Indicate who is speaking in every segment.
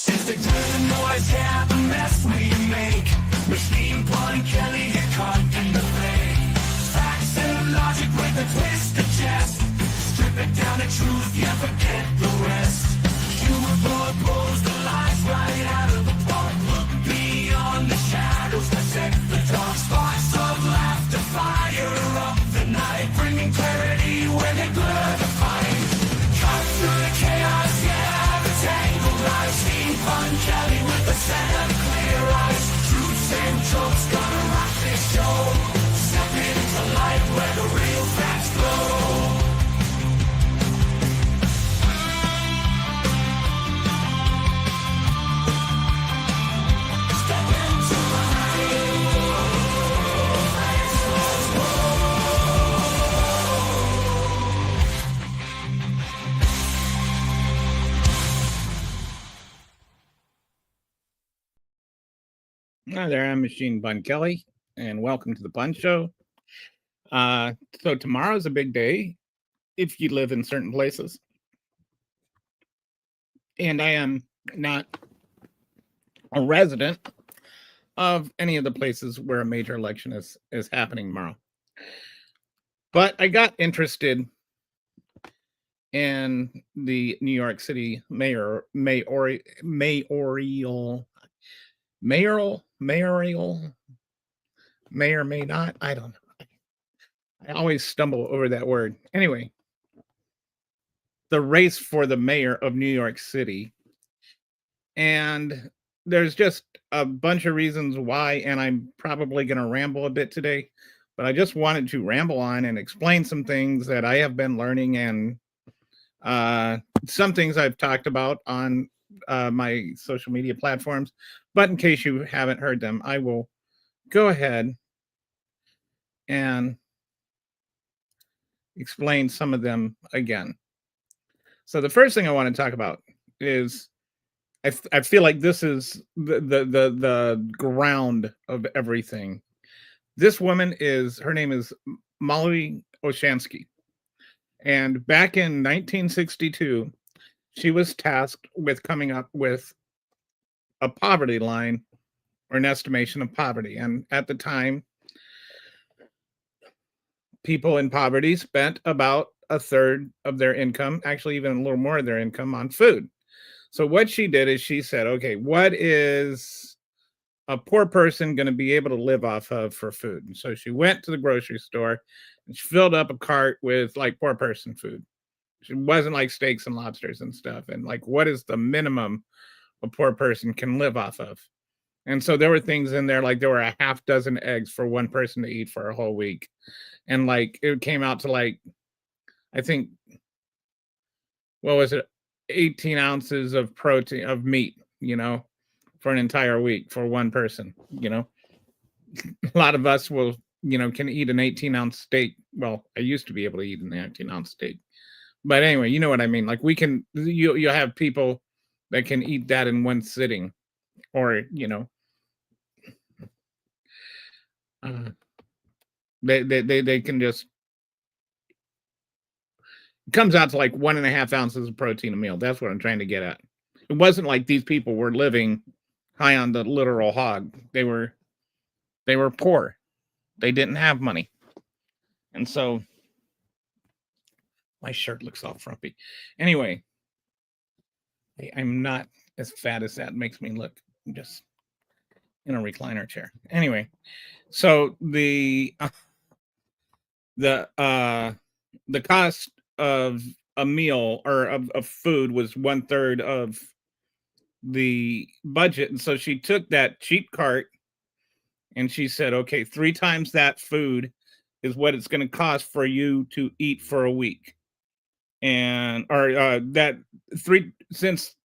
Speaker 1: Since they turn the noise, yeah, the mess we make. Machine Gun Kelly get caught in the fake. Facts and logic with a twist of jest. Strip it down to truth, yeah, forget the rest. Humor pulls the lies right out of the park. Look beyond the shadows that set the dark. Sparks of laughter fire up the night, bringing clarity where they blur the fight. Cut through the chaos, yeah, the tangled lies. Steampunk Kelly with a set of clear eyes. Truths and jokes gonna rock this show. Step into light where the real facts glow.
Speaker 2: Hi there, I'm Machine Bun Kelly, and welcome to the Bun Show. So tomorrow's a big day if you live in certain places. And I am not a resident of any of the places where a major election is happening tomorrow. But I got interested in the New York City mayoral, may or may not. I don't know. I always stumble over that word. Anyway, the race for the mayor of New York City. And there's just a bunch of reasons why, and I'm probably going to ramble a bit today, but I just wanted to ramble on and explain some things that I have been learning and some things I've talked about on my social media platforms. But in case you haven't heard them, I will go ahead and explain some of them again. So the first thing I want to talk about is I feel like this is the ground of everything. This woman her name is Molly Oshansky. And back in 1962, she was tasked with coming up with a poverty line or an estimation of poverty. And at the time, people in poverty spent about a third of their income, actually even a little more of their income, on food. So what she did is she said, okay, what is a poor person going to be able to live off of for food? And so she went to the grocery store and she filled up a cart with like poor person food. It wasn't like steaks and lobsters and stuff. And like, what is the minimum a poor person can live off of? And so there were things in there, like there were a half dozen eggs for one person to eat for a whole week. And like, it came out to like, I think, what was it? 18 ounces of protein, of meat, for an entire week for one person. A lot of us will, can eat an 18-ounce steak. Well, I used to be able to eat an 18-ounce steak. But anyway, you know what I mean? Like you have people that can eat that in one sitting, or, they can just, it comes out to like 1.5 ounces of protein a meal. That's what I'm trying to get at. It wasn't like these people were living high on the literal hog. They were poor. They didn't have money. And so my shirt looks all frumpy. Anyway, I'm not as fat as that makes me look. I'm just in a recliner chair. Anyway, so the cost of a meal or of food was 1/3 of the budget. And so she took that cheap cart and she said, okay, 3 times that food is what it's going to cost for you to eat for a week. And that since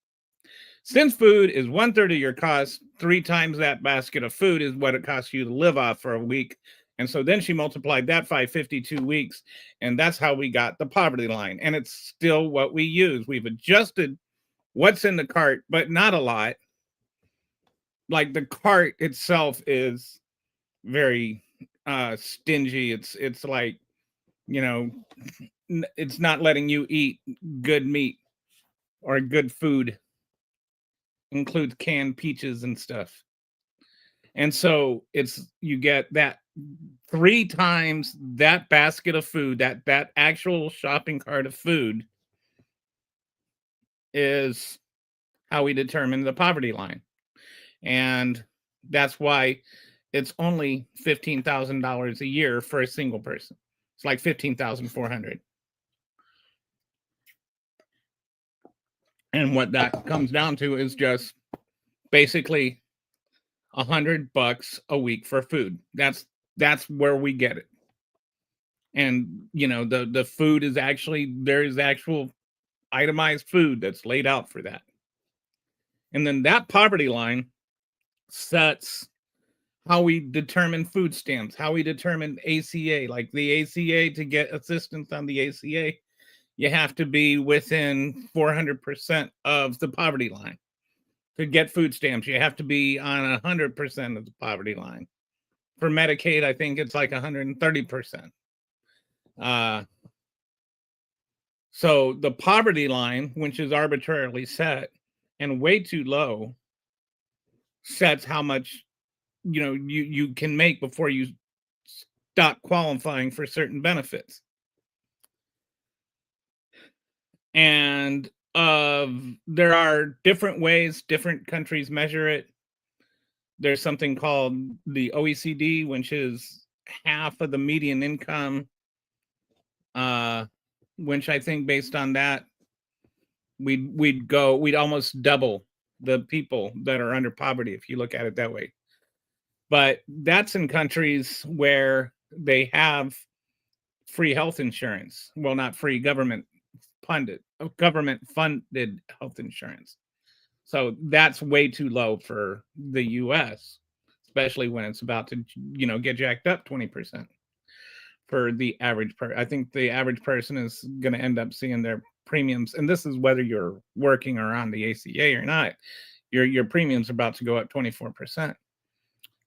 Speaker 2: food is 1/3 of your cost, 3 times that basket of food is what it costs you to live off for a week. And so then she multiplied that by 52 weeks, and that's how we got the poverty line. And it's still what we use. We've adjusted what's in the cart, but not a lot. Like the cart itself is very stingy. It's like, it's not letting you eat good meat or good food. includes canned peaches and stuff. And so you get that 3 times that basket of food, that actual shopping cart of food is how we determine the poverty line. And that's why it's only $15,000 a year for a single person. It's like 15,400. And what that comes down to is just basically $100 a week for food. That's where we get it. And the food is actually, there is actual itemized food that's laid out for that. And then that poverty line sets how we determine food stamps, how we determine ACA. Like the ACA, to get assistance on the ACA, you have to be within 400% of the poverty line. To get food stamps, you have to be on 100% of the poverty line. For Medicaid, I think it's like 130%. So the poverty line, which is arbitrarily set and way too low, sets how much you can make before you stop qualifying for certain benefits. And there are different ways different countries measure it. There's something called the OECD, which is half of the median income, which I think based on that, we'd almost double the people that are under poverty if you look at it that way. But that's in countries where they have free health insurance. Well, not free, government funded health insurance. So that's way too low for the US, especially when it's about to, get jacked up 20% for the average person. I think the average person is going to end up seeing their premiums, and this is whether you're working or on the ACA or not, your premiums are about to go up 24%.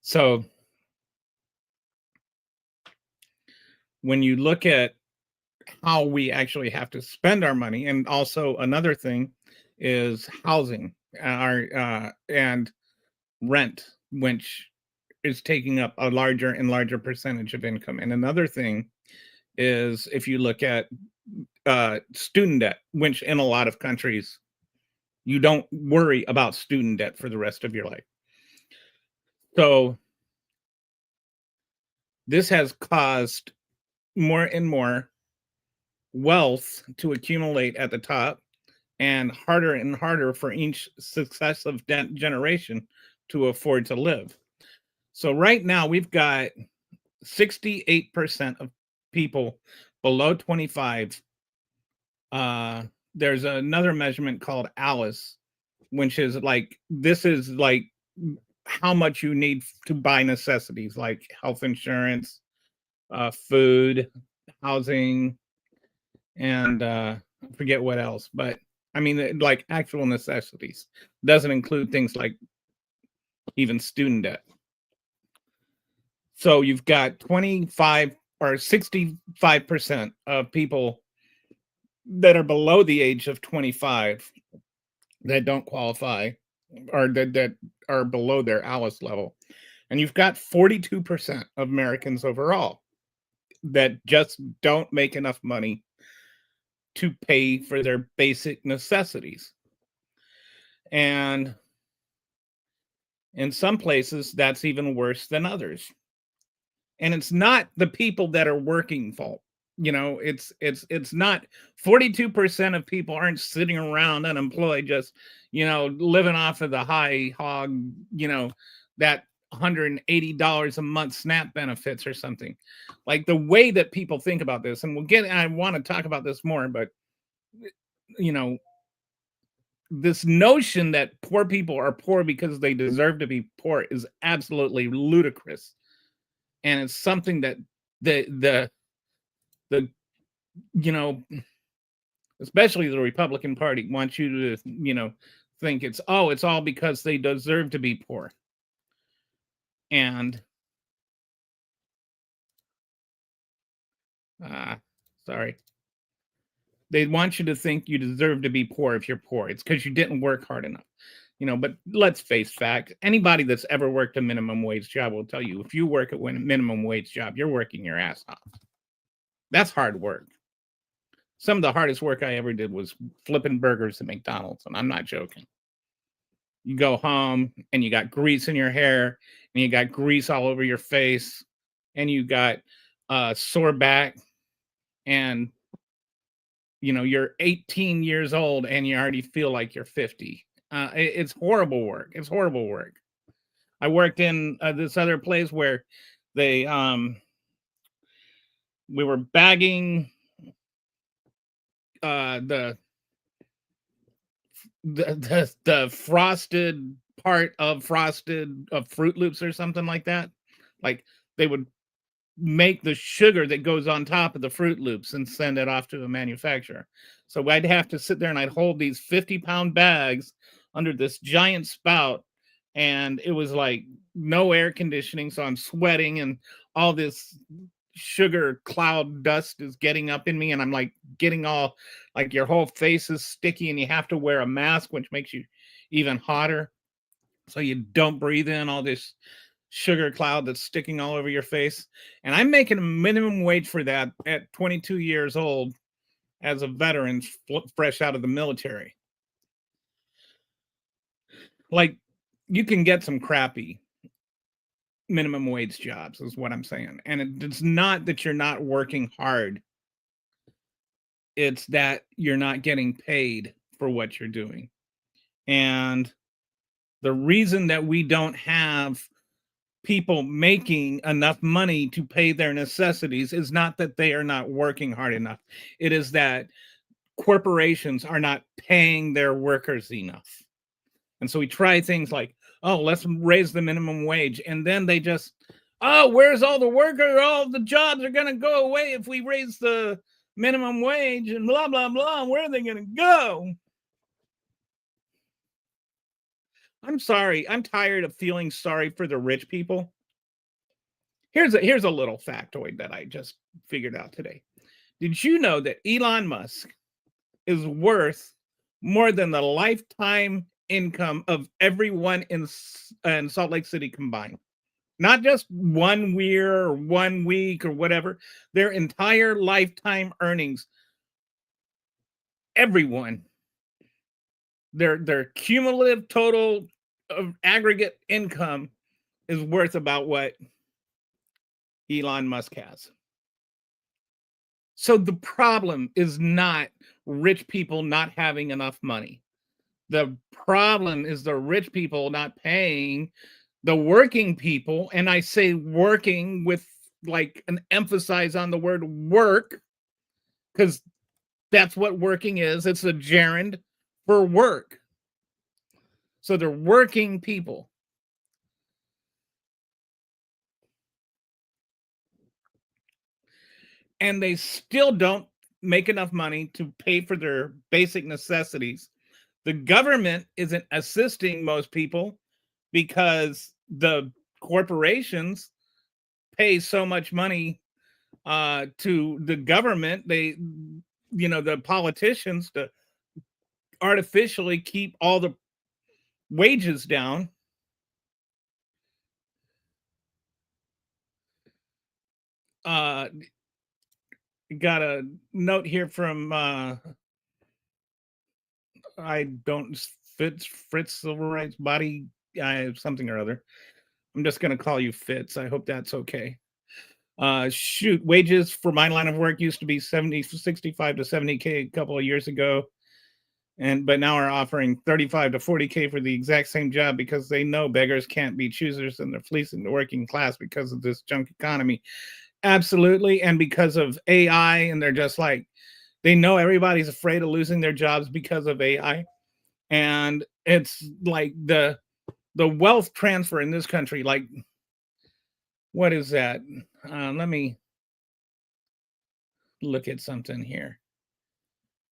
Speaker 2: So when you look at how we actually have to spend our money, and also another thing is housing, and rent, which is taking up a larger and larger percentage of income. And another thing is, if you look at student debt, which in a lot of countries, you don't worry about student debt for the rest of your life. So this has caused more and more wealth to accumulate at the top, and harder for each successive generation to afford to live. So right now we've got 68% of people below 25. There's another measurement called ALICE, which is like, this is like how much you need to buy necessities like health insurance, food, housing, and I forget what else, but I mean, like actual necessities. Doesn't include things like even student debt. So you've got 25 or 65% of people that are below the age of 25 that don't qualify, or that are below their ALICE level. And you've got 42% of Americans overall that just don't make enough money to pay for their basic necessities. And in some places, that's even worse than others. And it's not the people that are working fault. It's not 42% of people aren't sitting around unemployed, just, living off of the high hog, that $180 a month SNAP benefits or something. Like the way that people think about this, and I want to talk about this more, but this notion that poor people are poor because they deserve to be poor is absolutely ludicrous. And it's something that the especially the Republican Party wants you to, think it's all because they deserve to be poor. And sorry. They want you to think you deserve to be poor if you're poor. It's because you didn't work hard enough. But let's face fact. Anybody that's ever worked a minimum wage job will tell you if you work at a minimum wage job, you're working your ass off. That's hard work. Some of the hardest work I ever did was flipping burgers at McDonald's, and I'm not joking. You go home and you got grease in your hair, and you got grease all over your face, and you got sore back, and you're 18 years old and you already feel like you're 50. It's horrible work. It's horrible work. I worked in this other place where they we were bagging the frosted part of Fruit Loops or something like that. Like they would make the sugar that goes on top of the Fruit Loops and send it off to a manufacturer. So I'd have to sit there and I'd hold these 50-pound bags under this giant spout, and it was like no air conditioning, so I'm sweating and all this sugar cloud dust is getting up in me, and I'm like getting all like your whole face is sticky, and you have to wear a mask, which makes you even hotter, so you don't breathe in all this sugar cloud that's sticking all over your face. And I'm making a minimum wage for that at 22 years old as a veteran fresh out of the military. Like, you can get some crappy minimum wage jobs is what I'm saying. And it's not that you're not working hard. It's that you're not getting paid for what you're doing. And the reason that we don't have people making enough money to pay their necessities is not that they are not working hard enough. It is that corporations are not paying their workers enough. And so we try things like, oh, let's raise the minimum wage. And then they just, oh, where's all the worker? All the jobs are going to go away if we raise the minimum wage and blah, blah, blah. Where are they going to go? I'm sorry. I'm tired of feeling sorry for the rich people. Here's a little factoid that I just figured out today. Did you know that Elon Musk is worth more than the lifetime income of everyone in Salt Lake City combined? Not just 1 year or 1 week or whatever, their entire lifetime earnings. Everyone, their cumulative total of aggregate income is worth about what Elon Musk has. So the problem is not rich people not having enough money. The problem is the rich people not paying the working people. And I say working with like an emphasis on the word work, because that's what working is. It's a gerund for work. So they're working people. And they still don't make enough money to pay for their basic necessities. The government isn't assisting most people because the corporations pay so much money to the government. The politicians to artificially keep all the wages down. Got a note here from I don't Fritz Civil Rights Body something or other. I'm just gonna call you Fitz. I hope that's okay. Shoot, wages for my line of work used to be 65 to 70K a couple of years ago. But now are offering 35 to 40K for the exact same job because they know beggars can't be choosers and they're fleecing the working class because of this junk economy. Absolutely. And because of AI, and they're just like, they know everybody's afraid of losing their jobs because of AI. And it's like the wealth transfer in this country, like, what is that? Let me look at something here.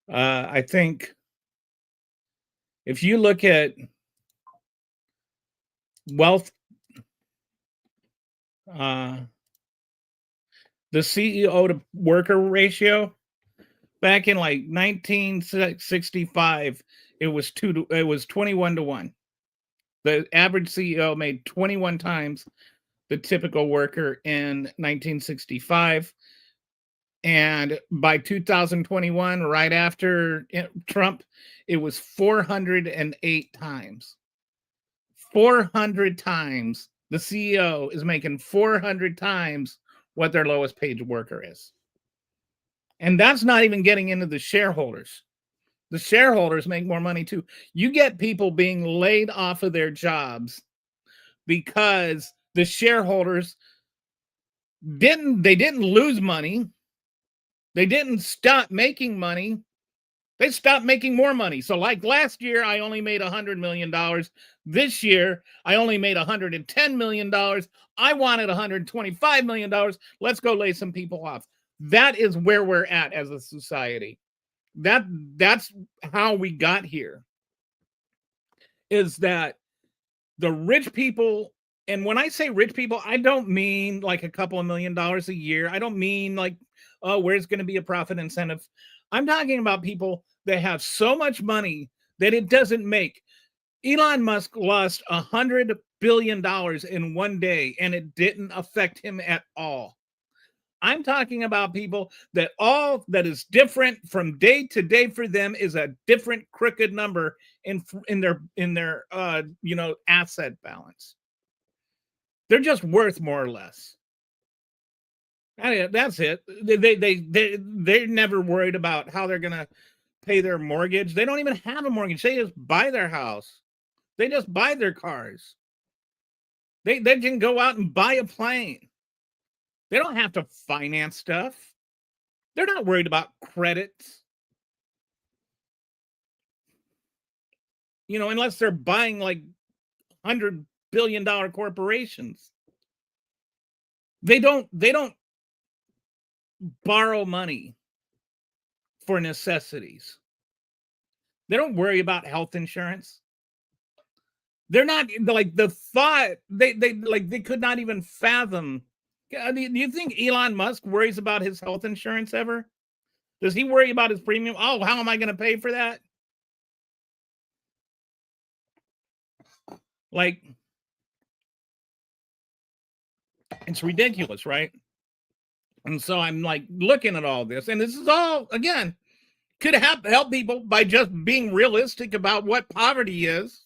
Speaker 2: I think if you look at wealth, the CEO to worker ratio back in like 1965, it was 21 to 1. The average CEO made 21 times the typical worker in 1965. And by 2021, right after Trump, it was 408 times. 400 times. The CEO is making 400 times what their lowest paid worker is. And that's not even getting into the shareholders. The shareholders make more money too. You get people being laid off of their jobs because the shareholders didn't lose money. They didn't stop making money. They stopped making more money. So like last year, I only made $100 million. This year, I only made $110 million. I wanted $125 million. Let's go lay some people off. That is where we're at as a society. That's how we got here, is that the rich people, and when I say rich people, I don't mean like a couple of $1 million a year. I don't mean like, oh, where's going to be a profit incentive. I'm talking about people that have so much money that it doesn't make. Elon Musk lost $100 billion in one day, and it didn't affect him at all. I'm talking about people that all that is different from day to day for them is a different crooked number in their asset balance. They're just worth more or less. That's it. They're never worried about how they're gonna pay their mortgage. They don't even have a mortgage. They just buy their house. They just buy their cars. They can go out and buy a plane. They don't have to finance stuff. They're not worried about credits. Unless they're buying like $100 billion corporations. They don't borrow money for necessities. They don't worry about health insurance. They're not like the thought they could not even fathom. Do you think Elon Musk worries about his health insurance ever? Does he worry about his premium? Oh, how am I going to pay for that? Like, it's ridiculous, right? And so I'm like looking at all this, and this is all, again, could help people by just being realistic about what poverty is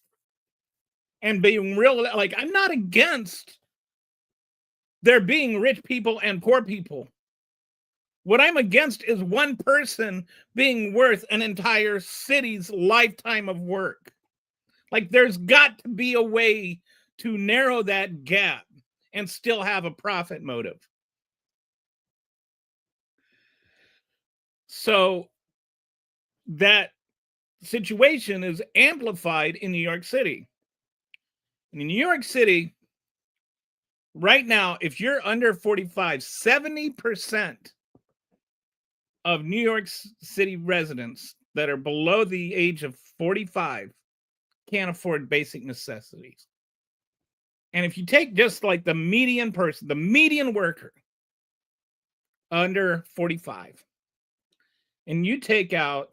Speaker 2: and being real. Like, I'm not against there being rich people and poor people. What I'm against is one person being worth an entire city's lifetime of work. Like, there's got to be a way to narrow that gap and still have a profit motive. So that situation is amplified in New York City. In New York City, right now, if you're under 45, 70% of New York City residents that are below the age of 45 can't afford basic necessities. And if you take just like the median person, the median worker under 45, and you take out,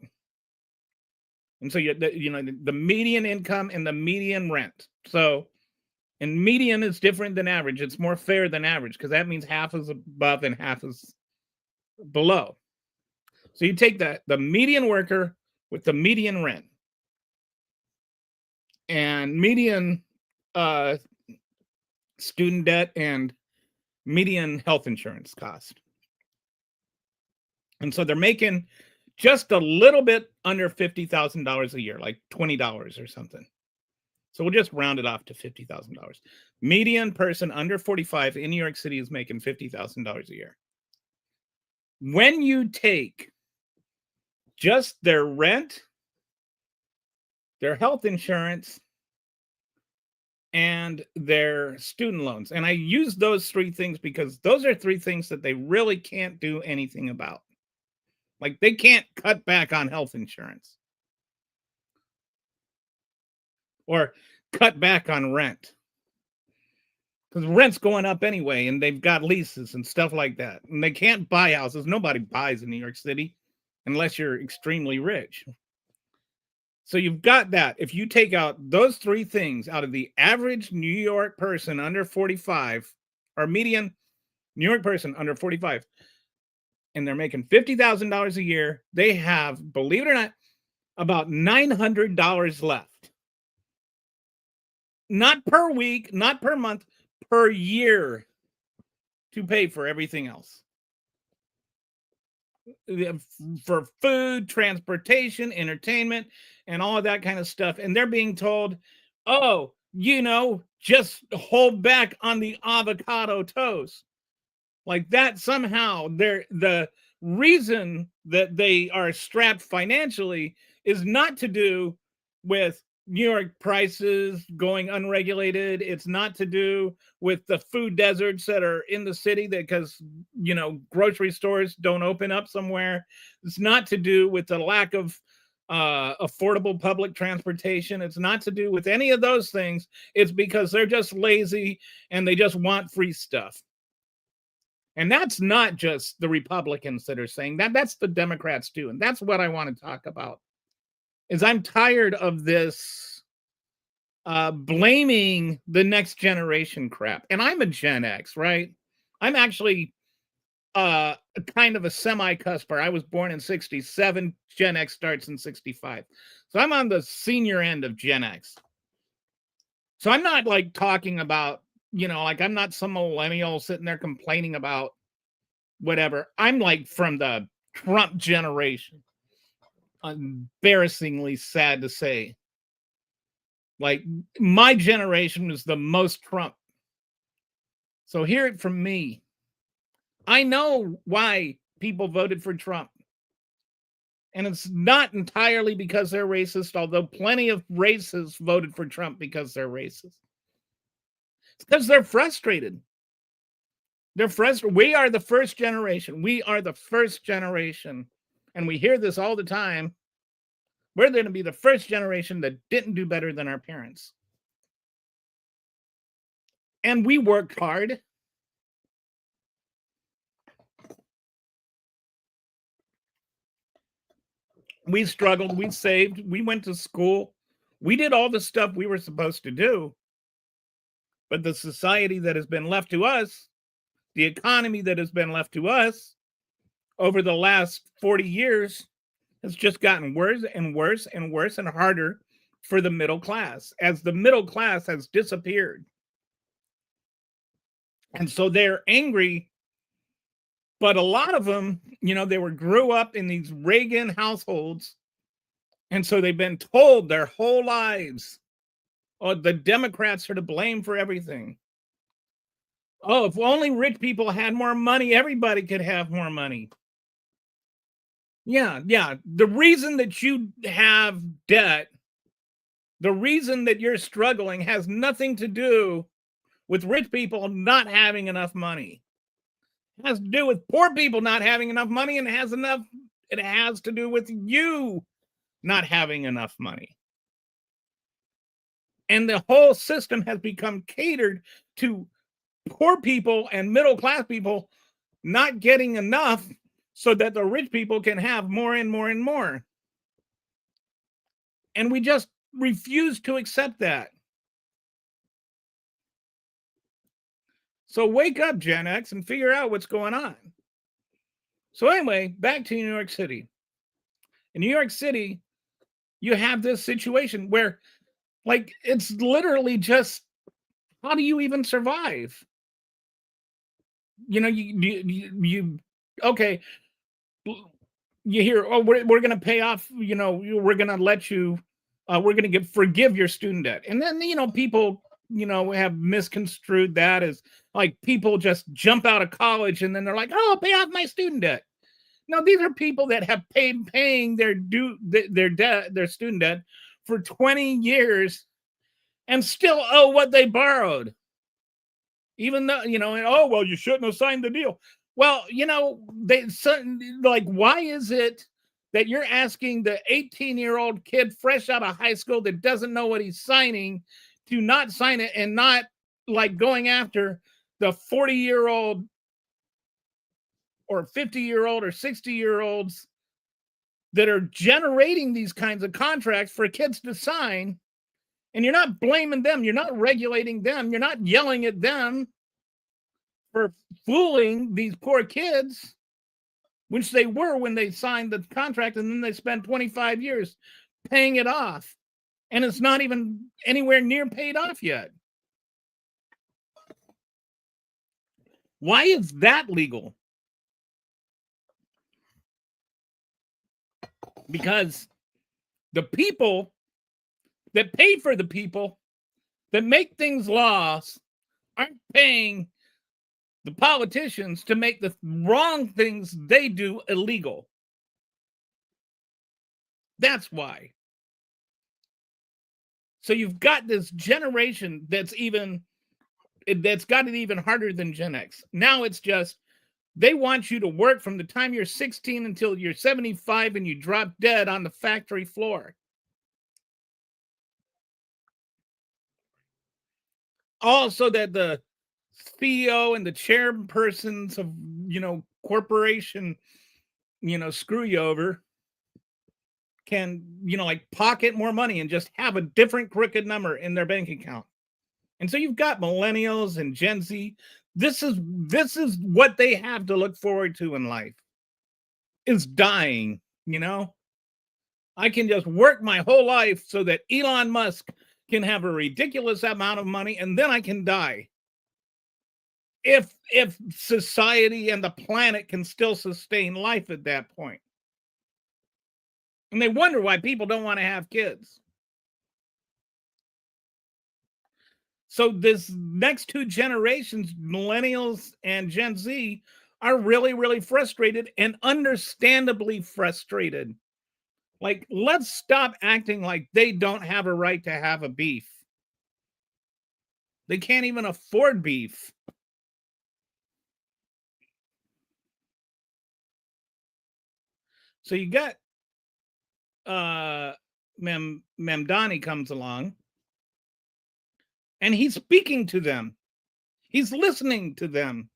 Speaker 2: and so the median income and the median rent. So, and median is different than average. It's more fair than average because that means half is above and half is below. So you take the median worker with the median rent and median student debt and median health insurance cost. And so they're making just a little bit under $50,000 a year, like $20 or something. So we'll just round it off to $50,000. Median person under 45 in New York City is making $50,000 a year. When you take just their rent, their health insurance, and their student loans, and I use those three things because those are three things that they really can't do anything about. Like, they can't cut back on health insurance or cut back on rent because rent's going up anyway, and they've got leases and stuff like that, and they can't buy houses. Nobody buys in New York City unless you're extremely rich. So you've got that. If you take out those three things out of the average New York person under 45, or median New York person under 45, and they're making $50,000 a year, they have, believe it or not, about $900 left. Not per week, not per month, per year, to pay for everything else. For food, transportation, entertainment, and all of that kind of stuff. And they're being told, oh, just hold back on the avocado toast. Like that somehow the reason that they are strapped financially is not to do with New York prices going unregulated. It's not to do with the food deserts that are in the city that because grocery stores don't open up somewhere. It's not to do with the lack of affordable public transportation. It's not to do with any of those things. It's because they're just lazy and they just want free stuff. And that's not just the Republicans that are saying that. That's the Democrats too. And that's what I want to talk about. Is I'm tired of this blaming the next generation crap. And I'm a Gen X, right? I'm actually kind of a semi-cusper. I was born in 67. Gen X starts in 65. So I'm on the senior end of Gen X. So I'm not like talking about, I'm not some millennial sitting there complaining about whatever. I'm like from the Trump generation. Embarrassingly sad to say. Like my generation was the most Trump. So hear it from me. I know why people voted for Trump. And it's not entirely because they're racist, although plenty of racists voted for Trump because they're racist. It's because they're frustrated. They're frustrated. We are the first generation. We are the first generation. And we hear this all the time. We're going to be the first generation that didn't do better than our parents. And we worked hard. We struggled. We saved. We went to school. We did all the stuff we were supposed to do. But the society that has been left to us, the economy that has been left to us over the last 40 years has just gotten worse and worse and worse and harder for the middle class as the middle class has disappeared. And so they're angry, but a lot of them, they grew up in these Reagan households. And so they've been told their whole lives, oh, the Democrats are to blame for everything. Oh, if only rich people had more money, everybody could have more money. Yeah. The reason that you have debt, the reason that you're struggling has nothing to do with rich people not having enough money. It has to do with poor people not having enough money, and it has to do with you not having enough money. And the whole system has become catered to poor people and middle class people not getting enough so that the rich people can have more and more and more. And we just refuse to accept that. So wake up, Gen X, and figure out what's going on. So anyway, back to New York City. In New York City, you have this situation where, like, it's literally just, how do you even survive? Okay, you hear, oh, we're going to pay off, we're going to let you, we're going to forgive your student debt. And then, people, have misconstrued that as like people just jump out of college and then they're like, oh, I'll pay off my student debt. No, these are people that have paying their debt, their student debt for 20 years and still owe what they borrowed. Even though, oh, well, you shouldn't have signed the deal. Well, why is it that you're asking the 18-year-old kid fresh out of high school that doesn't know what he's signing to not sign it, and not like going after the 40-year-old or 50-year-old or 60-year-olds that are generating these kinds of contracts for kids to sign, and you're not blaming them, you're not regulating them, you're not yelling at them for fooling these poor kids, which they were when they signed the contract, and then they spent 25 years paying it off, and it's not even anywhere near paid off yet. Why is that legal? Because the people that pay for the people that make things laws aren't paying the politicians to make the wrong things they do illegal. That's why. So you've got this generation that's got it even harder than Gen X. Now it's just they want you to work from the time you're 16 until you're 75 and you drop dead on the factory floor. Also, that the CEO and the chairpersons of, corporation, screw you over, can, like pocket more money and just have a different crooked number in their bank account. And so you've got millennials and Gen Z. This is what they have to look forward to in life, is dying. I can just work my whole life so that Elon Musk can have a ridiculous amount of money, and then I can die. If society and the planet can still sustain life at that point. And they wonder why people don't want to have kids. So this next two generations, millennials and Gen Z, are really, really frustrated, and understandably frustrated. Like, let's stop acting like they don't have a right to have a beef. They can't even afford beef. So you got Mamdani comes along, and he's speaking to them. He's listening to them.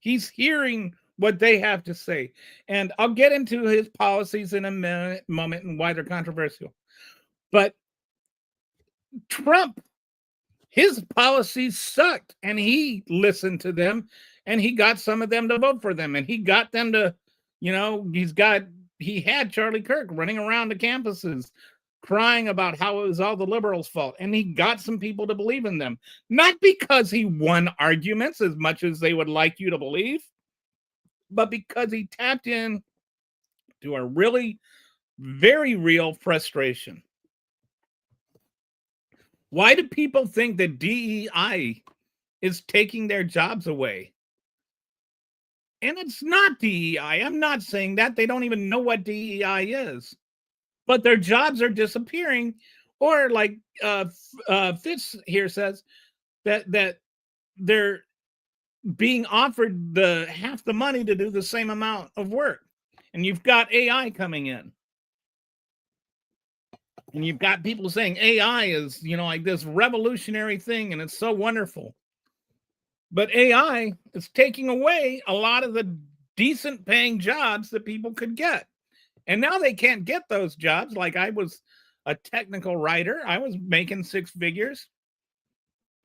Speaker 2: He's hearing what they have to say. And I'll get into his policies in a moment and why they're controversial. But Trump, his policies sucked, and he listened to them, and he got some of them to vote for them, and he got them to, he had Charlie Kirk running around the campuses crying about how it was all the liberals' fault, and he got some people to believe in them, not because he won arguments as much as they would like you to believe, but because he tapped in to a really very real frustration. Why do people think that DEI is taking their jobs away? And it's not DEI. I'm not saying that. They don't even know what DEI is. But their jobs are disappearing. Or like Fitz here says, that they're being offered half the money to do the same amount of work. And you've got AI coming in. And you've got people saying AI is, like this revolutionary thing, and it's so wonderful. But AI is taking away a lot of the decent paying jobs that people could get. And now they can't get those jobs. Like, I was a technical writer. I was making 6 figures.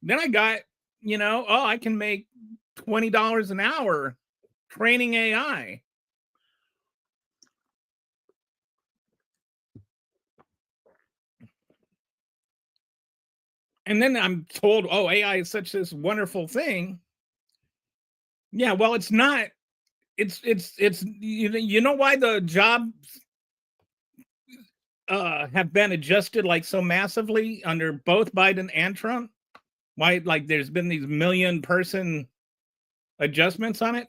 Speaker 2: Then I got, I can make $20 an hour training AI. And then I'm told, oh, AI is such this wonderful thing. Yeah, well, it's not. It's you know why the jobs have been adjusted like so massively under both Biden and Trump? Why, like, there's been these 1 million person adjustments on it?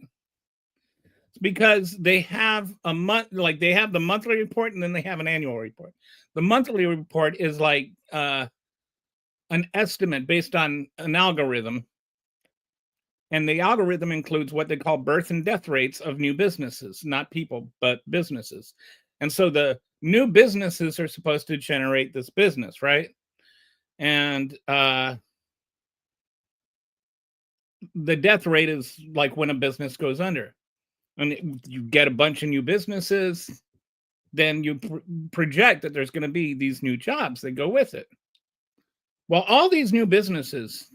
Speaker 2: It's because they have a month, like they have the monthly report, and then they have an annual report. The monthly report is like an estimate based on an algorithm. And the algorithm includes what they call birth and death rates of new businesses, not people, but businesses. And so the new businesses are supposed to generate this business, right? And the death rate is like when a business goes under. And you get a bunch of new businesses, then you project that there's going to be these new jobs that go with it. Well, all these new businesses,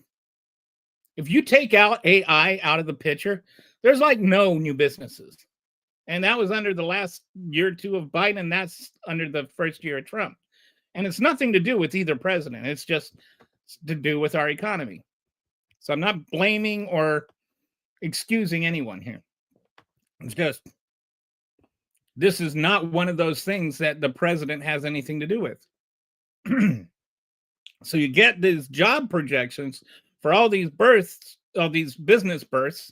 Speaker 2: if you take out AI out of the picture, there's like no new businesses. And that was under the last year or two of Biden, and that's under the first year of Trump. And it's nothing to do with either president. It's just to do with our economy. So I'm not blaming or excusing anyone here. It's just, this is not one of those things that the president has anything to do with. So you get these job projections for all these births, all these business births,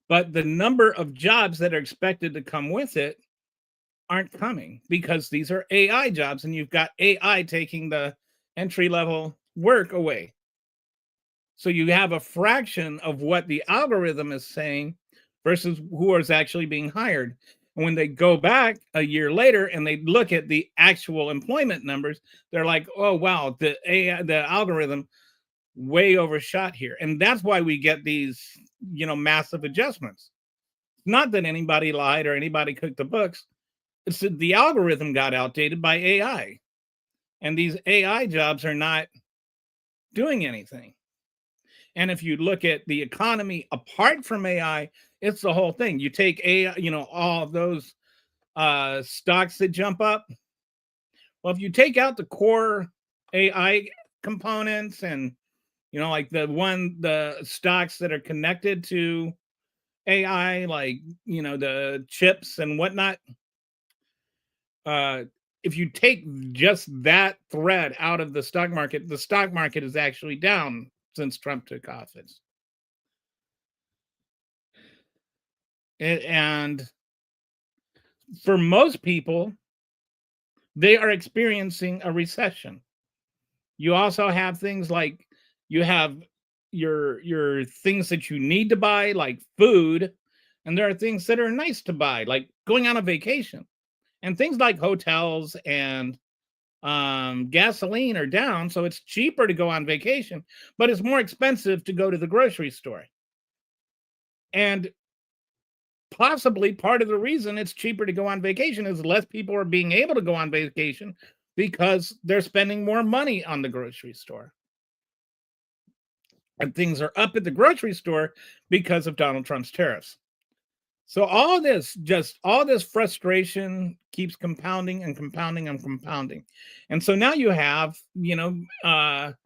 Speaker 2: but the number of jobs that are expected to come with it aren't coming because these are AI jobs, and you've got AI taking the entry level work away. So you have a fraction of what the algorithm is saying versus who is actually being hired. And when they go back a year later and they look at the actual employment numbers, they're like, oh, wow, the AI, the algorithm way overshot here. And that's why we get these, massive adjustments. Not that anybody lied or anybody cooked the books. It's that the algorithm got outdated by AI. And these AI jobs are not doing anything. And if you look at the economy apart from AI, it's the whole thing. You take AI, all of those stocks that jump up. Well, if you take out the core AI components and, like the stocks that are connected to AI, like, the chips and whatnot, if you take just that thread out of the stock market is actually down since Trump took office. And for most people, they are experiencing a recession. You also have things like you have your things that you need to buy, like food, and there are things that are nice to buy, like going on a vacation. And things like hotels and gasoline are down, so it's cheaper to go on vacation, but it's more expensive to go to the grocery store. And possibly part of the reason it's cheaper to go on vacation is less people are being able to go on vacation because they're spending more money on the grocery store. And things are up at the grocery store because of Donald Trump's tariffs. So all this frustration keeps compounding and compounding and compounding. And so now you have, Mamdani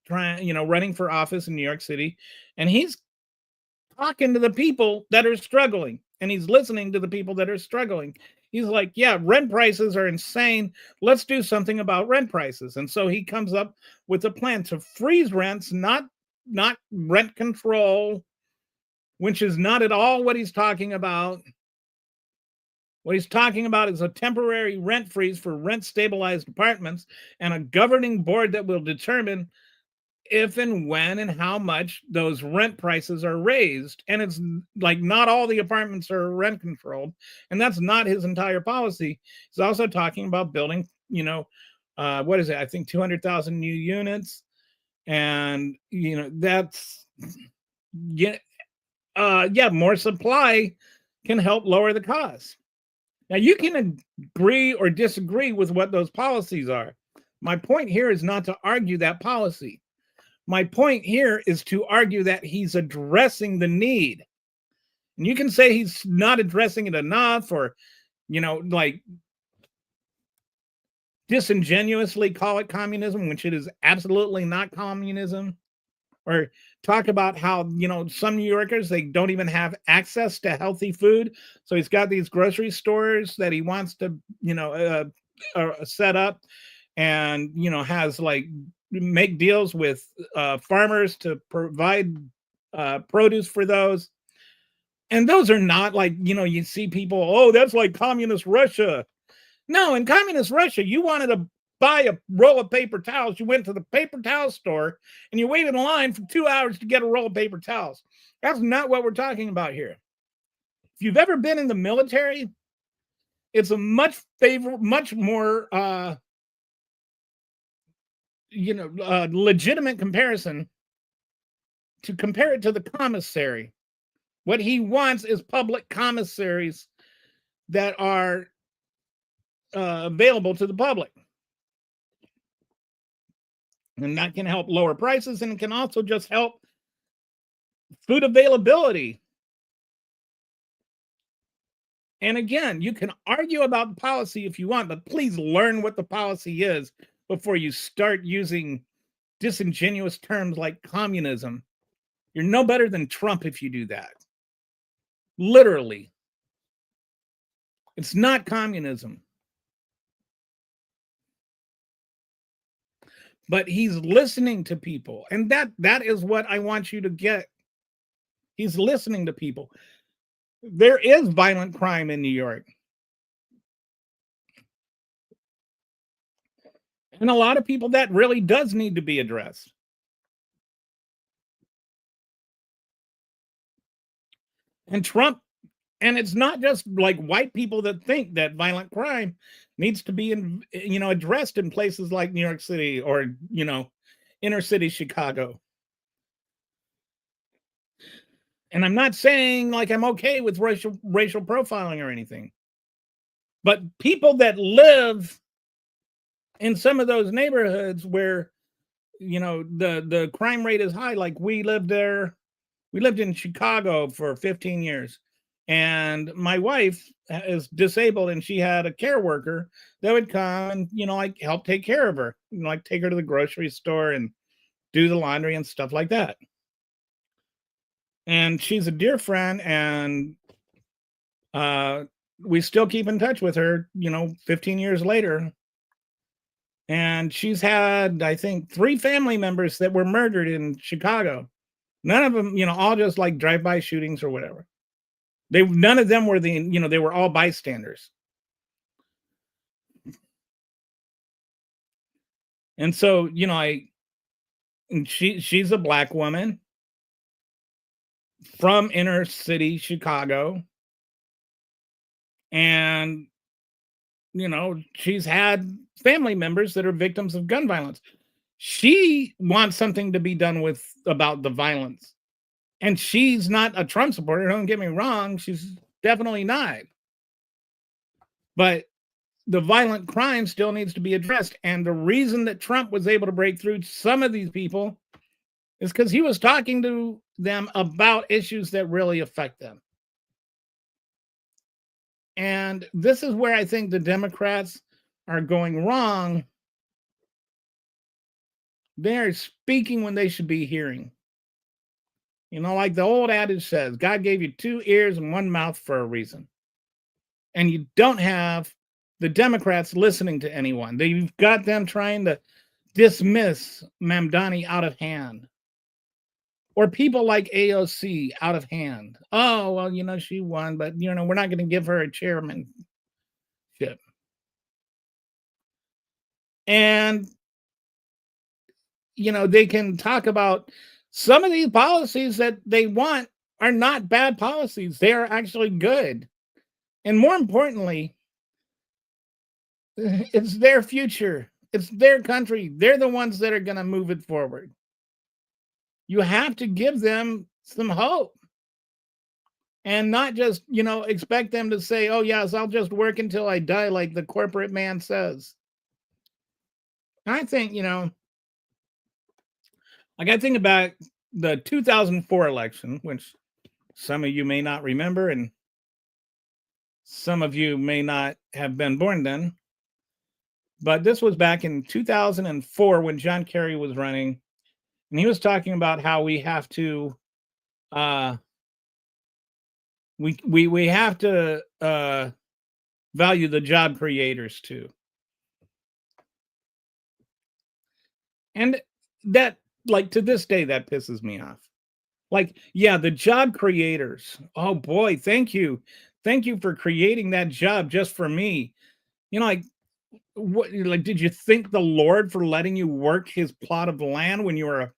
Speaker 2: running for office in New York City, and he's talking to the people that are struggling, and he's listening to the people that are struggling. He's like, yeah, rent prices are insane. Let's do something about rent prices. And so he comes up with a plan to freeze rents, not rent control, which is not at all what he's talking about. What he's talking about is a temporary rent freeze for rent stabilized apartments and a governing board that will determine if and when and how much those rent prices are raised. And it's like not all the apartments are rent controlled. And that's not his entire policy. He's also talking about building, what is it? I think 200,000 new units. And, that's, more supply can help lower the cost. Now, you can agree or disagree with what those policies are. My point here is not to argue that policy. My point here is to argue that he's addressing the need. And you can say he's not addressing it enough, or, like disingenuously call it communism, which it is absolutely not communism. Or talk about how, some New Yorkers, they don't even have access to healthy food. So he's got these grocery stores that he wants to, set up, and, has like make deals with farmers to provide produce for those. And those are not like, you see people, oh, that's like communist Russia. No, in communist Russia, you wanted to buy a roll of paper towels. You went to the paper towel store and you waited in line for 2 hours to get a roll of paper towels. That's not what we're talking about here. If you've ever been in the military, it's a much more legitimate comparison to compare it to the commissary. What he wants is public commissaries that are available to the public. And that can help lower prices, and it can also just help food availability. And again, you can argue about policy if you want, but please learn what the policy is before you start using disingenuous terms like communism. You're no better than Trump if you do that. Literally. It's not communism. But he's listening to people. And that is what I want you to get. He's listening to people. There is violent crime in New York. And a lot of people that really does need to be addressed. And Trump, and it's not just like white people that think that violent crime needs to be addressed in places like New York City or inner city Chicago. And I'm not saying like I'm okay with racial profiling or anything, but people that live in some of those neighborhoods where the crime rate is high, like we lived there. We lived in Chicago for 15 years, and my wife is disabled, and she had a care worker that would come and like help take care of her, like take her to the grocery store and do the laundry and stuff like that. And she's a dear friend, and we still keep in touch with her 15 years later. And she's had, I think, 3 family members that were murdered in Chicago. None of them, all just like drive-by shootings or whatever. None of them were they were all bystanders. And so, she's a black woman from inner city Chicago. And, she's had family members that are victims of gun violence. She wants something to be done about the violence. And she's not a Trump supporter, don't get me wrong, she's definitely not. But the violent crime still needs to be addressed. And the reason that Trump was able to break through to some of these people is because he was talking to them about issues that really affect them. And this is where I think the Democrats are going wrong. They're speaking when they should be hearing. Like the old adage says, God gave you 2 ears and 1 mouth for a reason. And you don't have the Democrats listening to anyone. They've got them trying to dismiss Mamdani out of hand. Or people like AOC out of hand. Oh, well, she won, but, we're not going to give her a chairmanship. And, they can talk about some of these policies that they want are not bad policies. They are actually good. And more importantly, it's their future. It's their country. They're the ones that are going to move it forward. You have to give them some hope and not just, expect them to say, oh, yes, I'll just work until I die, like the corporate man says. I think, I got to think about the 2004 election, which some of you may not remember, and some of you may not have been born then. But this was back in 2004 when John Kerry was running, and he was talking about how we have to we have to value the job creators too. And that, like, to this day, that pisses me off. Like, yeah, the job creators. Oh boy, thank you. Thank you for creating that job just for me. Like, what, like, did you thank the Lord for letting you work his plot of land when you were a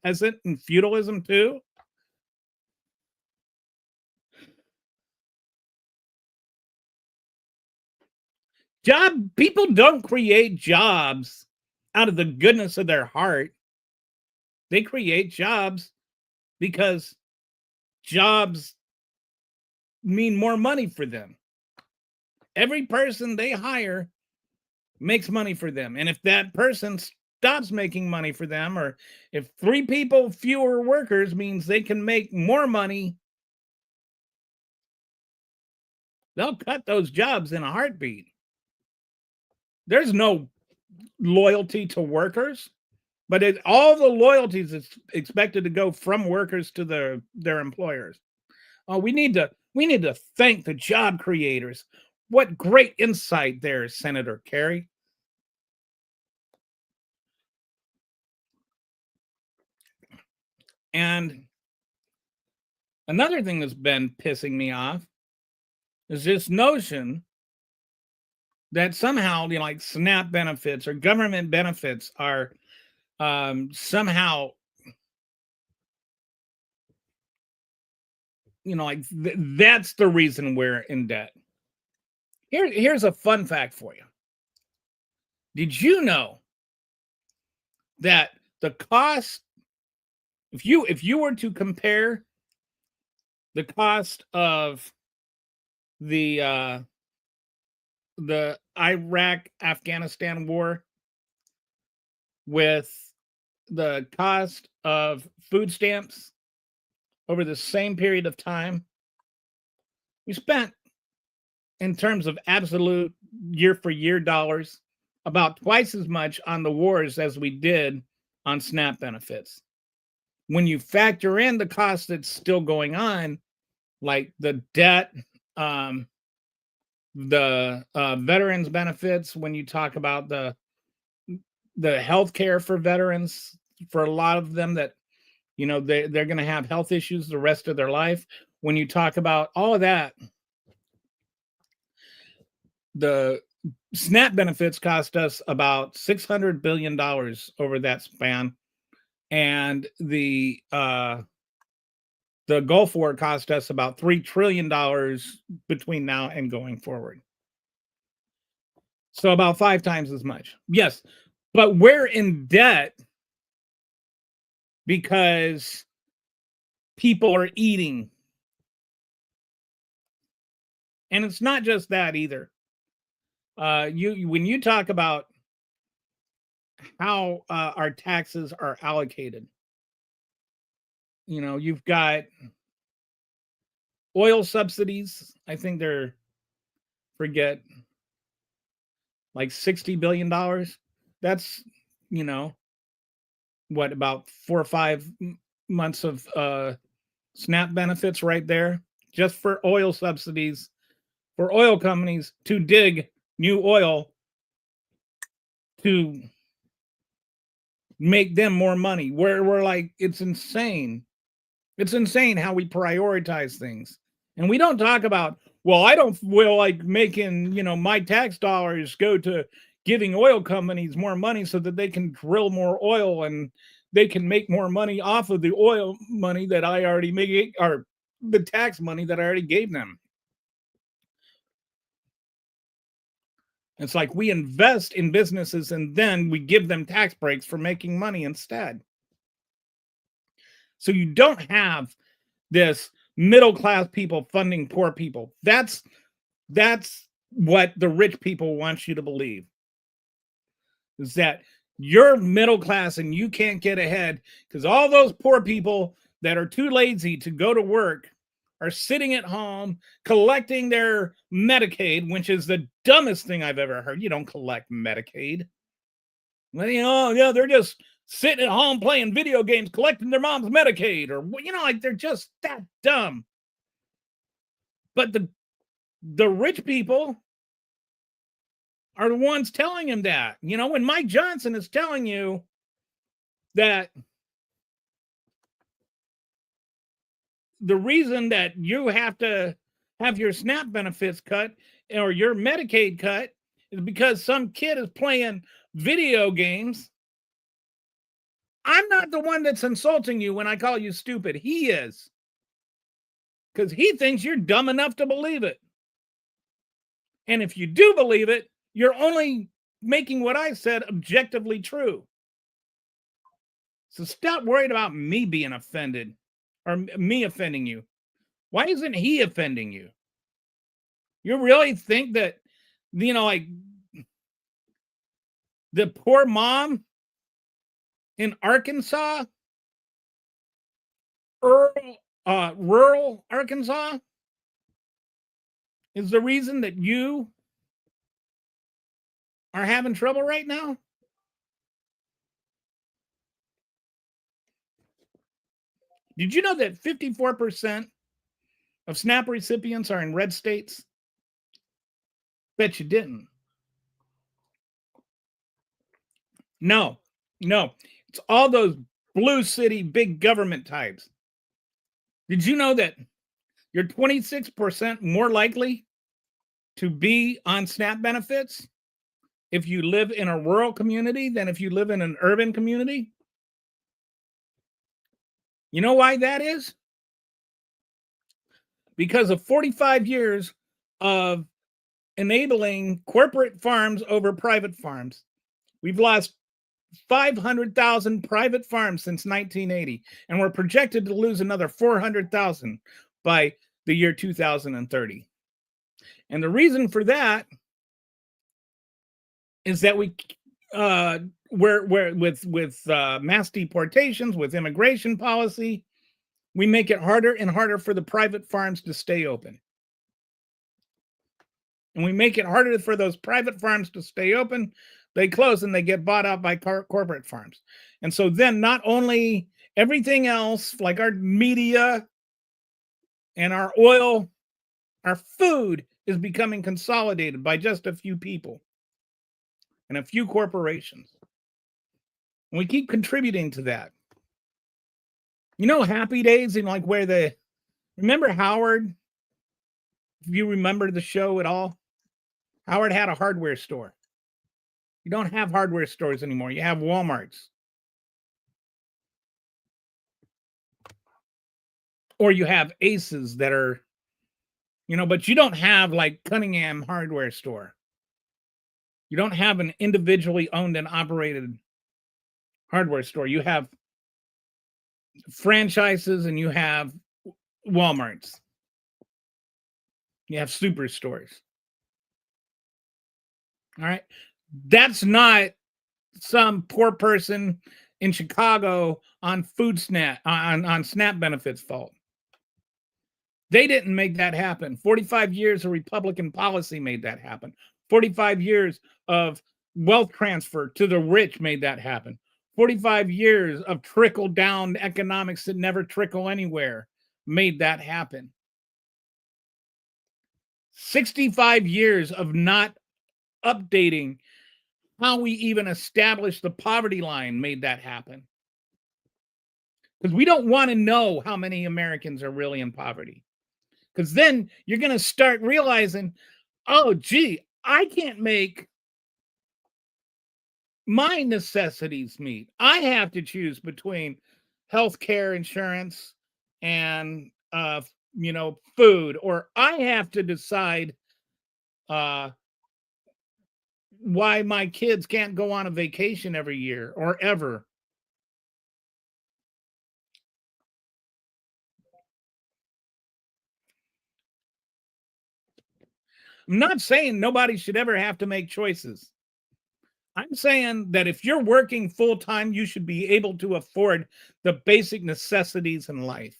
Speaker 2: peasant in feudalism too? People don't create jobs out of the goodness of their heart. They create jobs because jobs mean more money for them. Every person they hire makes money for them. And if that person stops making money for them, or if 3 people fewer workers means they can make more money, they'll cut those jobs in a heartbeat. There's no loyalty to workers, but all the loyalties is expected to go from workers to their employers. We need to thank the job creators. What great insight there, Senator Kerry. And another thing that's been pissing me off is this notion that somehow, like SNAP benefits or government benefits are somehow, like that's the reason we're in debt. Here's a fun fact for you. Did you know that the cost, if you were to compare the cost of the Iraq-Afghanistan war with the cost of food stamps over the same period of time, we spent, in terms of absolute year-for-year dollars, about twice as much on the wars as we did on SNAP benefits. When you factor in the cost that's still going on, like the debt, the veterans benefits, when you talk about the health care for veterans, for a lot of them that, they're going to have health issues the rest of their life. When you talk about all of that, the SNAP benefits cost us about $600 billion over that span. And the Gulf War cost us about $3 trillion between now and going forward. So about 5 times as much. Yes, but we're in debt because people are eating. And it's not just that either. When you talk about how our taxes are allocated, you've got oil subsidies. I think they're, forget, like $60 billion. That's, what, about 4 or 5 months of SNAP benefits right there, just for oil subsidies for oil companies to dig new oil to make them more money. We're like, it's insane. It's insane how we prioritize things. And we don't talk about, well, I don't feel like making, my tax dollars go to giving oil companies more money so that they can drill more oil and they can make more money off of the oil money that I already made, or the tax money that I already gave them. It's like we invest in businesses and then we give them tax breaks for making money instead. So you don't have this middle class people funding poor people. That's what the rich people want you to believe, is that you're middle class and you can't get ahead because all those poor people that are too lazy to go to work are sitting at home collecting their Medicaid, which is the dumbest thing I've ever heard. You don't collect Medicaid. Well, yeah, they're just sitting at home playing video games, collecting their mom's Medicaid, or like they're just that dumb. But the rich people are the ones telling him that. When Mike Johnson is telling you that the reason that you have to have your SNAP benefits cut or your Medicaid cut is because some kid is playing video games. I'm not the one that's insulting you when I call you stupid. He is. Because he thinks you're dumb enough to believe it. And if you do believe it, you're only making what I said objectively true. So stop worrying about me being offended or me offending you. Why isn't he offending you? You really think that like the poor mom in Arkansas, rural Arkansas, is the reason that you are having trouble right now? Did you know that 54% of SNAP recipients are in red states? Bet you didn't. No, no. It's all those blue city big government types. Did you know that you're 26% more likely to be on SNAP benefits if you live in a rural community than if you live in an urban community? You know why that is? Because of 45 years of enabling corporate farms over private farms. We've lost 500,000 private farms since 1980, and we're projected to lose another 400,000 by the year 2030. And the reason for that is that we're with mass deportations, with immigration policy, we make it harder and harder for the private farms to stay open. And we make it harder for those private farms to stay open. They close and they get bought out by corporate farms. And so then not only everything else, like our media and our oil, our food is becoming consolidated by just a few people and a few corporations. And we keep contributing to that. You know, Happy Days, and like where remember Howard? If you remember the show at all, Howard had a hardware store. You don't have hardware stores anymore. You have Walmarts. Or you have Aces that are, but you don't have like Cunningham hardware store. You don't have an individually owned and operated hardware store. You have franchises and you have Walmarts. You have superstores. All right. That's not some poor person in Chicago on on SNAP benefits fault. They didn't make that happen. 45 years of Republican policy made that happen. 45 years of wealth transfer to the rich made that happen. 45 years of trickle down economics that never trickle anywhere made that happen. 65 years of not updating how we even establish the poverty line made that happen. Because we don't want to know how many Americans are really in poverty. Because then you're going to start realizing, oh, gee, I can't make my necessities meet. I have to choose between health care insurance and, food, or I have to decide why my kids can't go on a vacation every year or ever. I'm not saying nobody should ever have to make choices. I'm saying that if you're working full time, you should be able to afford the basic necessities in life.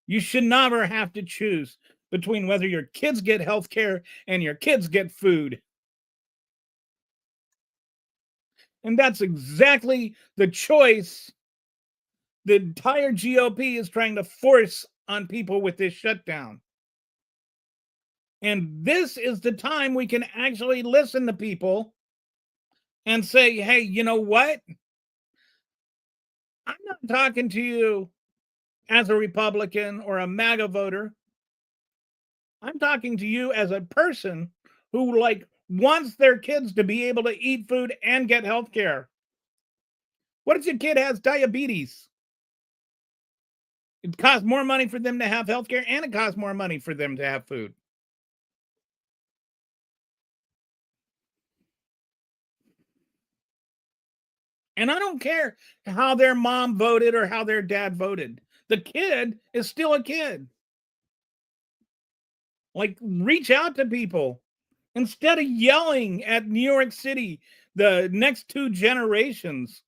Speaker 2: You should never have to choose between whether your kids get health care and your kids get food. And that's exactly the choice the entire GOP is trying to force on people with this shutdown. And this is the time we can actually listen to people and say, hey, you know what? I'm not talking to you as a Republican or a MAGA voter. I'm talking to you as a person who wants their kids to be able to eat food and get health care. What if your kid has diabetes? It costs more money for them to have health care, and it costs more money for them to have food. And I don't care how their mom voted or how their dad voted. The kid is still a kid. Like, reach out to people. Instead of yelling at New York City, the next two generations,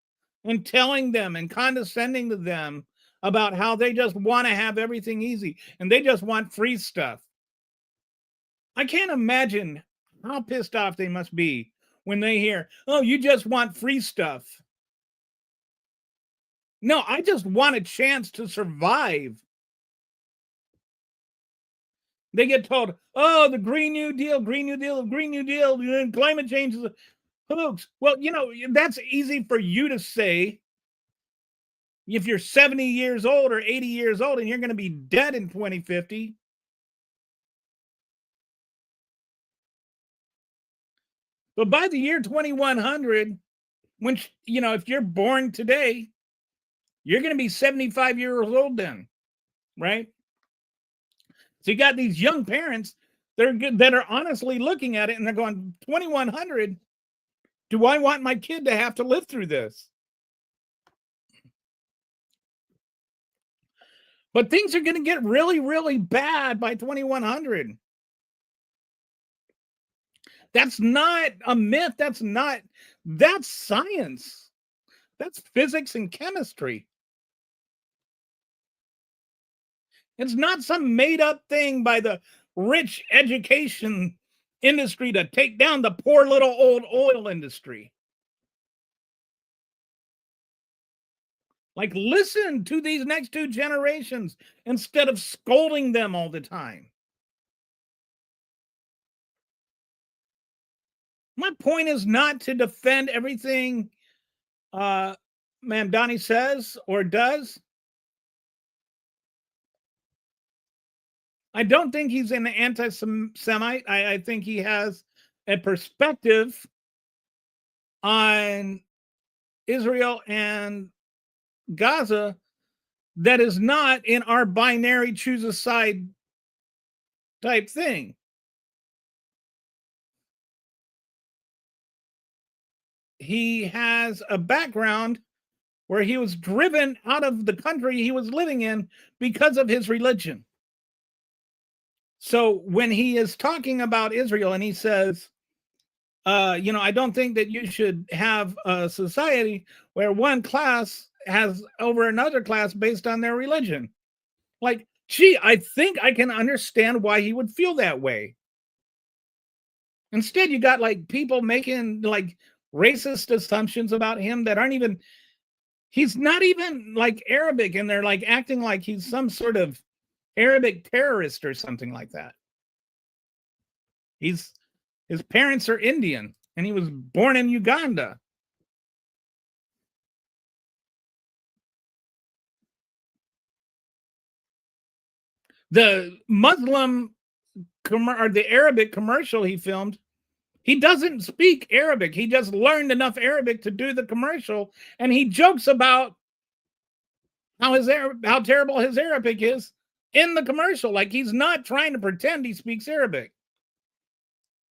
Speaker 2: and telling them and condescending to them about how they just want to have everything easy and they just want free stuff. I can't imagine how pissed off they must be when they hear, oh, you just want free stuff. No, I just want a chance to survive. They get told, oh, the Green New Deal, Green New Deal, Green New Deal, climate change is a hoax. Well, that's easy for you to say if you're 70 years old or 80 years old and you're going to be dead in 2050. But by the year 2100, when, if you're born today, you're going to be 75 years old then, right? So you got these young parents that are honestly looking at it and they're going, 2100, do I want my kid to have to live through this? But things are going to get really, really bad by 2100. That's not a myth. That's science. That's physics and chemistry. It's not some made up thing by the rich education industry to take down the poor little old oil industry. Like, listen to these next two generations instead of scolding them all the time. My point is not to defend everything Mamdani says or does. I don't think he's an anti-Semite. I think he has a perspective on Israel and Gaza that is not in our binary choose a side type thing. He has a background where he was driven out of the country he was living in because of his religion. So when he is talking about Israel and he says, I don't think that you should have a society where one class has over another class based on their religion. Like, gee, I think I can understand why he would feel that way. Instead, you got like people making like racist assumptions about him that aren't even, he's not even like Arabic, and they're like acting like he's some sort of Arabic terrorist or something like that. His parents are Indian and he was born in Uganda. The Muslim or the Arabic commercial he filmed, he doesn't speak Arabic. He just learned enough Arabic to do the commercial, and he jokes about how terrible his Arabic is in the commercial. Like, he's not trying to pretend he speaks Arabic.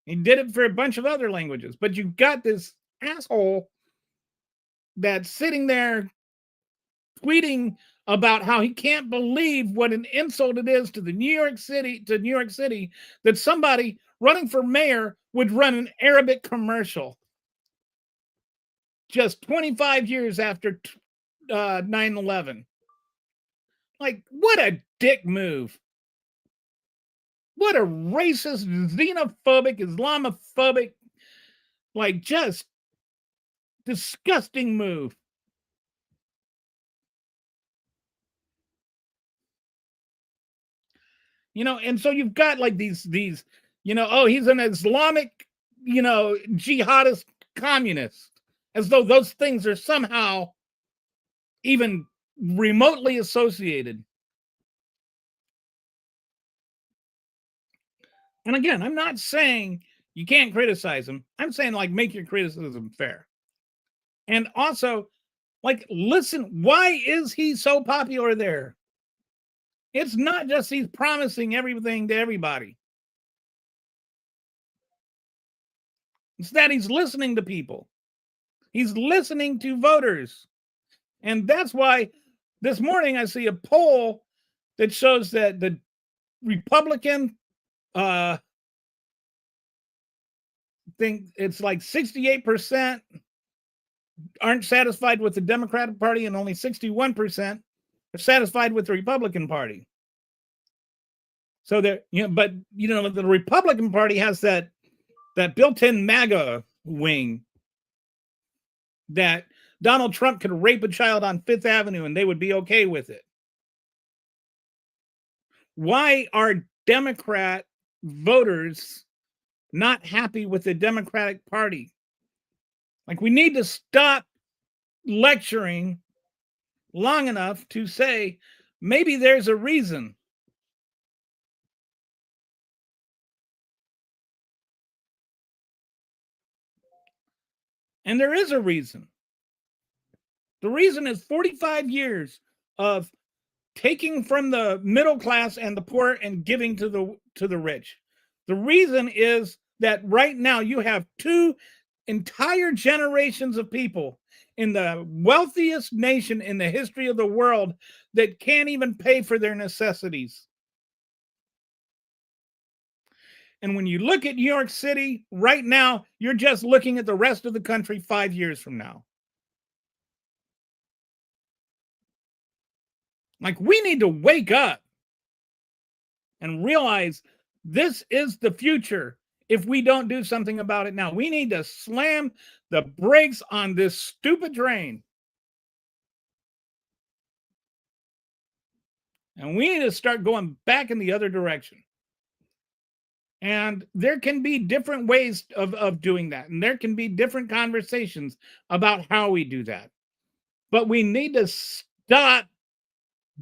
Speaker 2: He did it for a bunch of other languages, but you've got this asshole that's sitting there tweeting about how he can't believe what an insult it is to New York City that somebody running for mayor would run an Arabic commercial just 25 years after 9/11. Like, what a dick move. What a racist, xenophobic, Islamophobic, like, just disgusting move. And so you've got like these, oh, he's an Islamic, jihadist communist, as though those things are somehow even remotely associated. And again, I'm not saying you can't criticize him. I'm saying, like, make your criticism fair. And also, like, listen, why is he so popular there? It's not just he's promising everything to everybody. It's that he's listening to people. He's listening to voters. And that's why this morning I see a poll that shows that the Republican think it's like 68% aren't satisfied with the Democratic Party, and only 61% are satisfied with the Republican Party. So that, but the Republican Party has that built-in MAGA wing that Donald Trump could rape a child on Fifth Avenue and they would be okay with it. Why are Democrat voters not happy with the Democratic Party? Like, we need to stop lecturing long enough to say maybe there's a reason. And there is a reason. The reason is 45 years of taking from the middle class and the poor and giving to the rich. The reason is that right now you have two entire generations of people in the wealthiest nation in the history of the world that can't even pay for their necessities. And when you look at New York City right now, you're just looking at the rest of the country 5 years from now. Like, we need to wake up and realize this is the future if we don't do something about it now. We need to slam the brakes on this stupid train. And we need to start going back in the other direction. And there can be different ways of doing that. And there can be different conversations about how we do that. But we need to stop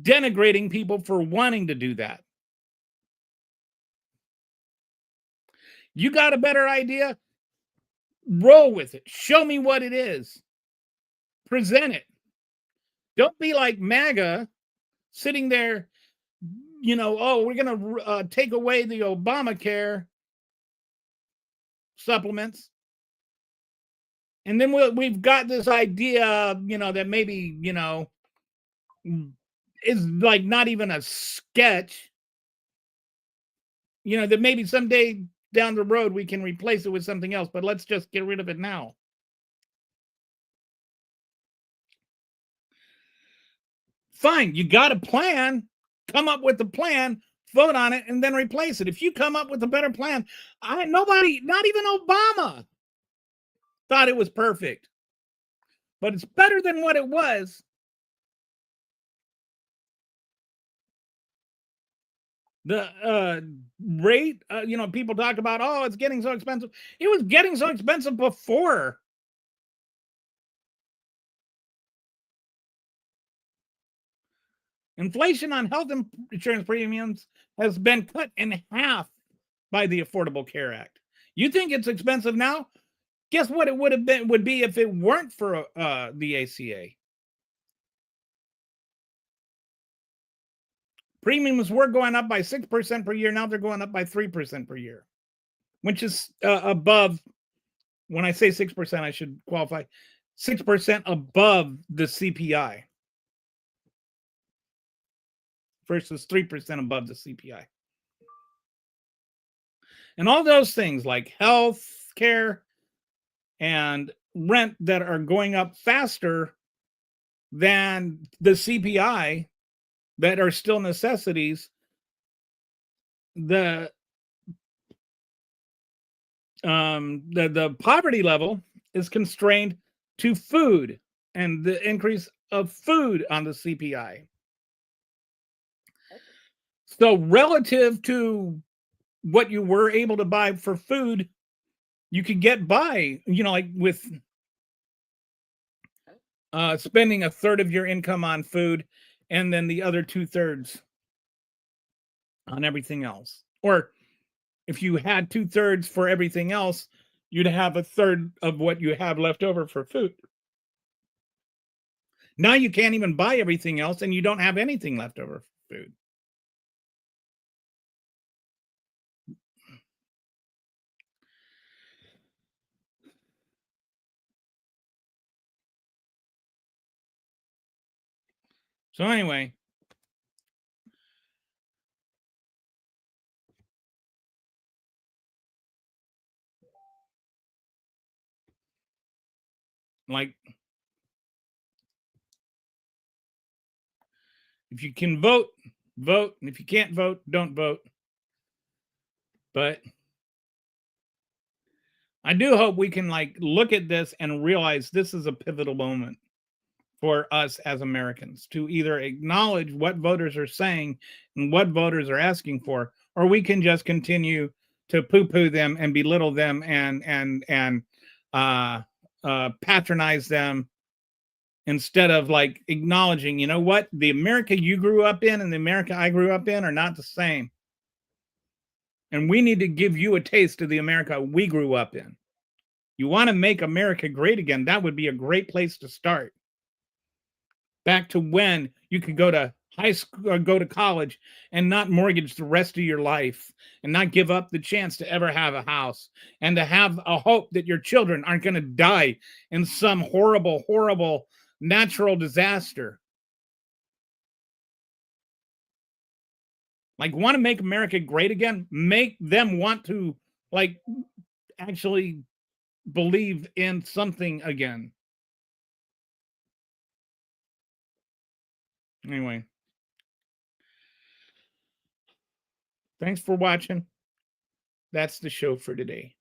Speaker 2: denigrating people for wanting to do that. You got a better idea? Roll with it. Show me what it is. Present it. Don't be like MAGA sitting there, we're going to take away the Obamacare supplements. And then we've got this idea, that maybe, is like not even a sketch, that maybe someday down the road we can replace it with something else, but let's just get rid of it now. Fine, you got a plan, come up with the plan, vote on it, and then replace it. If you come up with a better plan, nobody, not even Obama, thought it was perfect, but it's better than what it was. The rate, people talk about, oh, it's getting so expensive. It was getting so expensive before. Inflation on health insurance premiums has been cut in half by the Affordable Care Act. You think it's expensive now? Guess what it would be if it weren't for the ACA. Premiums were going up by 6% per year. Now they're going up by 3% per year, which is above. When I say 6%, I should qualify 6% above the CPI versus 3% above the CPI. And all those things like health care and rent that are going up faster than the CPI that are still necessities, the poverty level is constrained to food and the increase of food on the CPI. So relative to what you were able to buy for food, you could get by, like with spending a third of your income on food and then the other 2/3 on everything else. Or if you had 2/3 for everything else, you'd have a third of what you have left over for food. Now you can't even buy everything else and you don't have anything left over for food. So anyway, Like, if you can vote, vote. And if you can't vote, don't vote. But I do hope we can like look at this and realize this is a pivotal moment for us as Americans to either acknowledge what voters are saying and what voters are asking for, or we can just continue to poo-poo them and belittle them and patronize them instead of like acknowledging, you know what, the America you grew up in and the America I grew up in are not the same. And we need to give you a taste of the America we grew up in. You want to make America great again, that would be a great place to start. Back to when you could go to high school or go to college and not mortgage the rest of your life and not give up the chance to ever have a house and to have a hope that your children aren't going to die in some horrible, horrible natural disaster. Like, want to make America great again? Make them want to, like, actually believe in something again. Anyway, thanks for watching. That's the show for today.